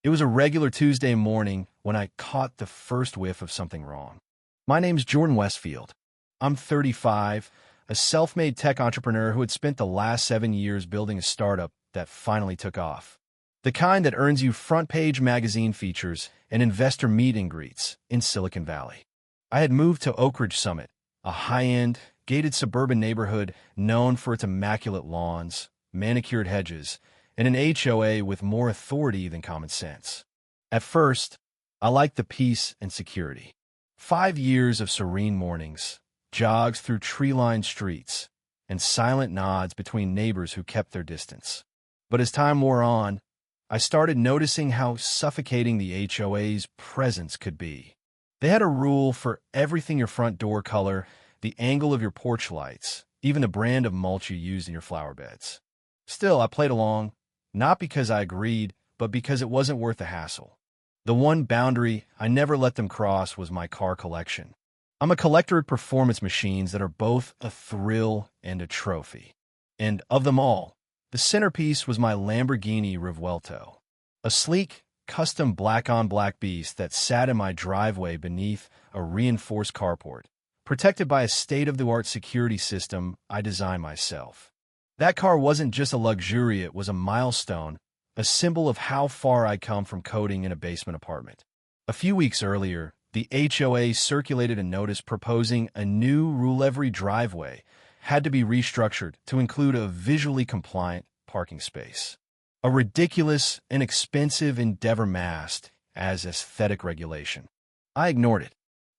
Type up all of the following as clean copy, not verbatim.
It was a regular Tuesday morning when I caught the first whiff of something wrong. My name's Jordan Westfield. I'm 35, a self-made tech entrepreneur who had spent the last 7 years building a startup that finally took off. The kind that earns you front-page magazine features and investor meet and greets in Silicon Valley. I had moved to Oak Ridge Summit, a high-end, gated suburban neighborhood known for its immaculate lawns, manicured hedges, and an HOA with more authority than common sense. At first, I liked the peace and security. 5 years of serene mornings, jogs through tree-lined streets, and silent nods between neighbors who kept their distance. But as time wore on, I started noticing how suffocating the HOA's presence could be. They had a rule for everything: your front door color, the angle of your porch lights, even the brand of mulch you used in your flower beds. Still, I played along, not because I agreed, but because it wasn't worth the hassle. The one boundary I never let them cross was my car collection. I'm a collector of performance machines that are both a thrill and a trophy. And of them all, the centerpiece was my Lamborghini Revuelto, a sleek, custom black-on-black beast that sat in my driveway beneath a reinforced carport, protected by a state-of-the-art security system I designed myself. That car wasn't just a luxury, it was a milestone, a symbol of how far I'd come from coding in a basement apartment. A few weeks earlier, the HOA circulated a notice proposing a new rule: every driveway had to be restructured to include a visually compliant parking space. A ridiculous and expensive endeavor masked as aesthetic regulation. I ignored it.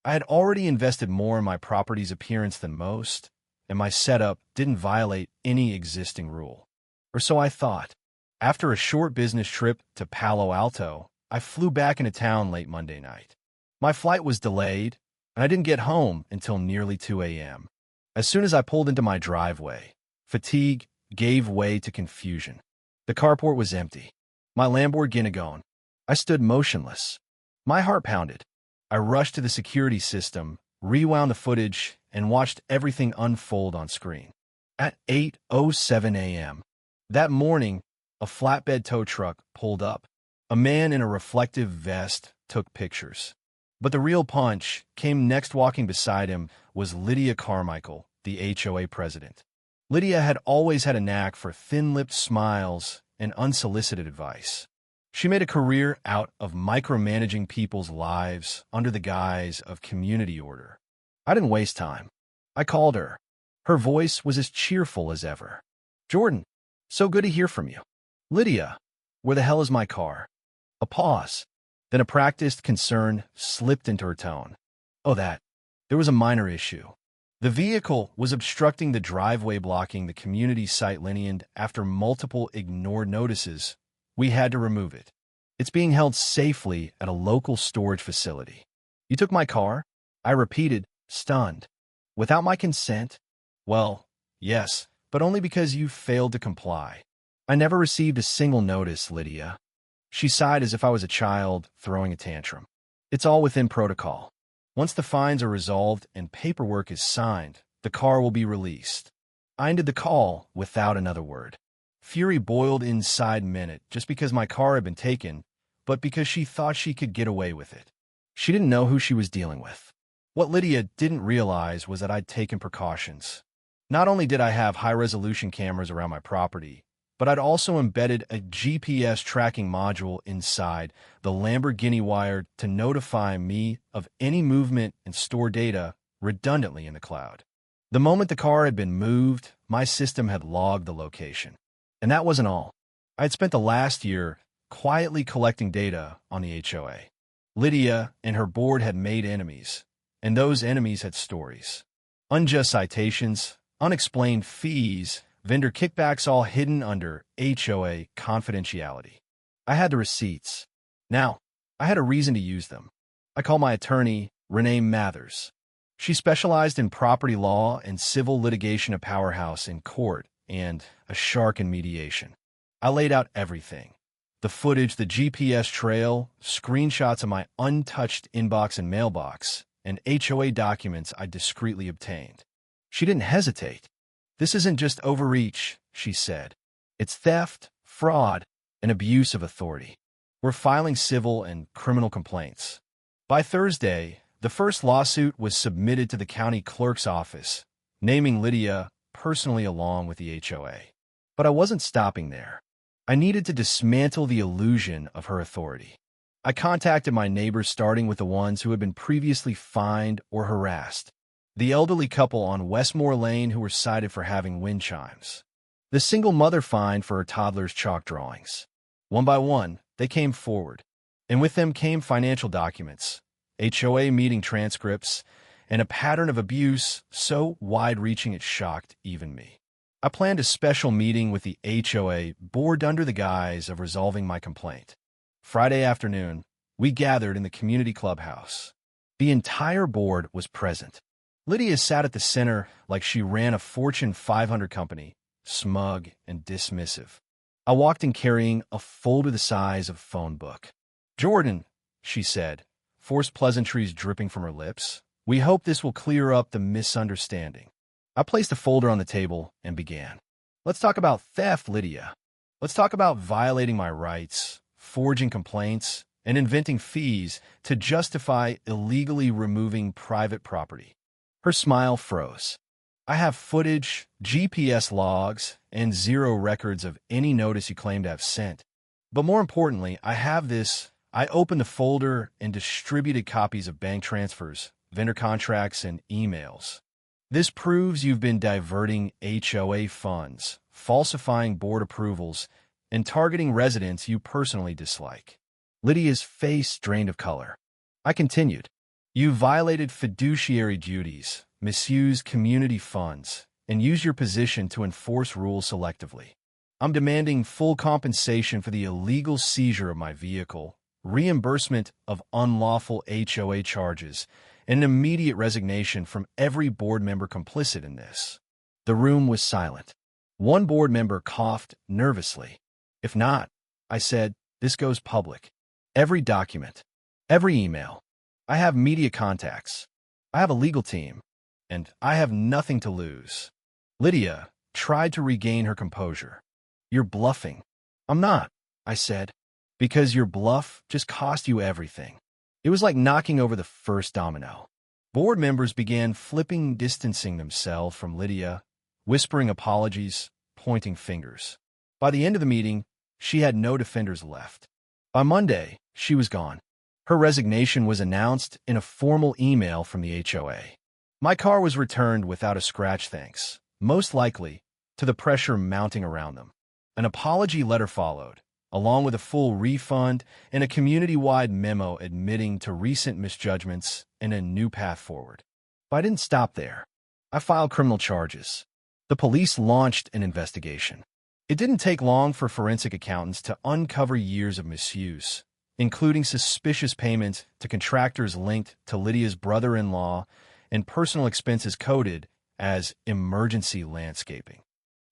I had already invested more in my property's appearance than most, and my setup didn't violate any existing rule. Or so I thought. After a short business trip to Palo Alto, I flew back into town late Monday night. My flight was delayed, and I didn't get home until nearly 2 a.m. As soon as I pulled into my driveway, fatigue gave way to confusion. The carport was empty. My Lamborghini gone. I stood motionless. My heart pounded. I rushed to the security system, rewound the footage, and watched everything unfold on screen. At 8:07 a.m. that morning, a flatbed tow truck pulled up. A man in a reflective vest took pictures. But the real punch came next. Walking beside him was Lydia Carmichael, the HOA president. Lydia had always had a knack for thin-lipped smiles and unsolicited advice. She made a career out of micromanaging people's lives under the guise of community order. I didn't waste time. I called her. Her voice was as cheerful as ever. "Jordan, so good to hear from you." "Lydia, where the hell is my car?" A pause. Then a practiced concern slipped into her tone. "Oh, that. There was a minor issue. The vehicle was obstructing the driveway, blocking the community site linear. After multiple ignored notices, we had to remove it. It's being held safely at a local storage facility." "You took my car?" I repeated, stunned. "Without my consent?" "Well, yes, but only because you failed to comply. I never received a single notice, Lydia." She sighed as if I was a child throwing a tantrum. "It's all within protocol. Once the fines are resolved and paperwork is signed, the car will be released." I ended the call without another word. Fury boiled inside me, not just because my car had been taken, but because she thought she could get away with it. She didn't know who she was dealing with. What Lydia didn't realize was that I'd taken precautions. Not only did I have high-resolution cameras around my property, but I'd also embedded a GPS tracking module inside the Lamborghini wired to notify me of any movement and store data redundantly in the cloud. The moment the car had been moved, my system had logged the location. And that wasn't all. I had spent the last year quietly collecting data on the HOA. Lydia and her board had made enemies, and those enemies had stories. Unjust citations, unexplained fees, vendor kickbacks, all hidden under HOA confidentiality. I had the receipts. Now, I had a reason to use them. I called my attorney, Renee Mathers. She specialized in property law and civil litigation, a powerhouse in court and a shark in mediation. I laid out everything. The footage, the GPS trail, screenshots of my untouched inbox and mailbox, and HOA documents I discreetly obtained. She didn't hesitate. "This isn't just overreach," she said. "It's theft, fraud, and abuse of authority." were filing civil and criminal complaints. By Thursday, the first lawsuit was submitted to the county clerk's office, naming Lydia personally along with the HOA. But I wasn't stopping there. I needed to dismantle the illusion of her authority. I contacted my neighbors, starting with the ones who had been previously fined or harassed. The elderly couple on Westmore Lane who were cited for having wind chimes. The single mother fined for her toddler's chalk drawings. One by one, they came forward, and with them came financial documents, HOA meeting transcripts, and a pattern of abuse so wide-reaching it shocked even me. I planned a special meeting with the HOA board under the guise of resolving my complaint. Friday afternoon, we gathered in the community clubhouse. The entire board was present. Lydia sat at the center like she ran a Fortune 500 company, smug and dismissive. I walked in carrying a folder the size of a phone book. "Jordan," she said, forced pleasantries dripping from her lips, "we hope this will clear up the misunderstanding." I placed a folder on the table and began. "Let's talk about theft, Lydia. Let's talk about violating my rights, forging complaints, and inventing fees to justify illegally removing private property." Her smile froze. "I have footage, GPS logs, and zero records of any notice you claim to have sent. But more importantly, I have this." I opened the folder and distributed copies of bank transfers, vendor contracts, and emails. "This proves you've been diverting HOA funds, falsifying board approvals, and targeting residents you personally dislike." Lydia's face drained of color. I continued. "You violated fiduciary duties, misused community funds, and used your position to enforce rules selectively. I'm demanding full compensation for the illegal seizure of my vehicle, reimbursement of unlawful HOA charges, and an immediate resignation from every board member complicit in this." The room was silent. One board member coughed nervously. "If not," I said, "this goes public. Every document, every email. I have media contacts. I have a legal team, and I have nothing to lose." Lydia tried to regain her composure. "You're bluffing." "I'm not," I said, "because your bluff just cost you everything." It was like knocking over the first domino. Board members began distancing themselves from Lydia, whispering apologies, pointing fingers. By the end of the meeting, she had no defenders left. By Monday, she was gone. Her resignation was announced in a formal email from the HOA. My car was returned without a scratch, thanks, most likely, to the pressure mounting around them. An apology letter followed, along with a full refund and a community-wide memo admitting to recent misjudgments and a new path forward. But I didn't stop there. I filed criminal charges. The police launched an investigation. It didn't take long for forensic accountants to uncover years of misuse, including suspicious payments to contractors linked to Lydia's brother-in-law and personal expenses coded as emergency landscaping.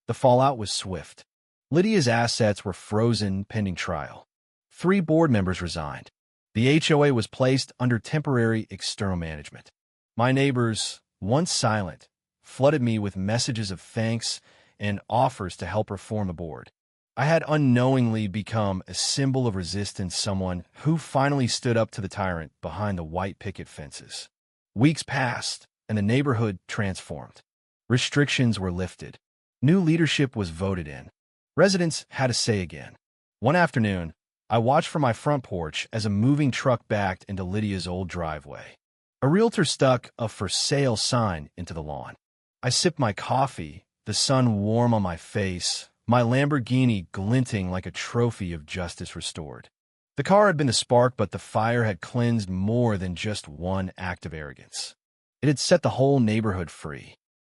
The fallout was swift. Lydia's assets were frozen pending trial. 3 board members resigned. The HOA was placed under temporary external management. My neighbors, once silent, flooded me with messages of thanks and offers to help reform the board. I had unknowingly become a symbol of resistance, someone who finally stood up to the tyrant behind the white picket fences. Weeks passed, and the neighborhood transformed. Restrictions were lifted. New leadership was voted in. Residents had a say again. One afternoon, I watched from my front porch as a moving truck backed into Lydia's old driveway. A realtor stuck a "for sale" sign into the lawn. I sipped my coffee, the sun warm on my face, my Lamborghini glinting like a trophy of justice restored. The car had been the spark, but the fire had cleansed more than just one act of arrogance. It had set the whole neighborhood free.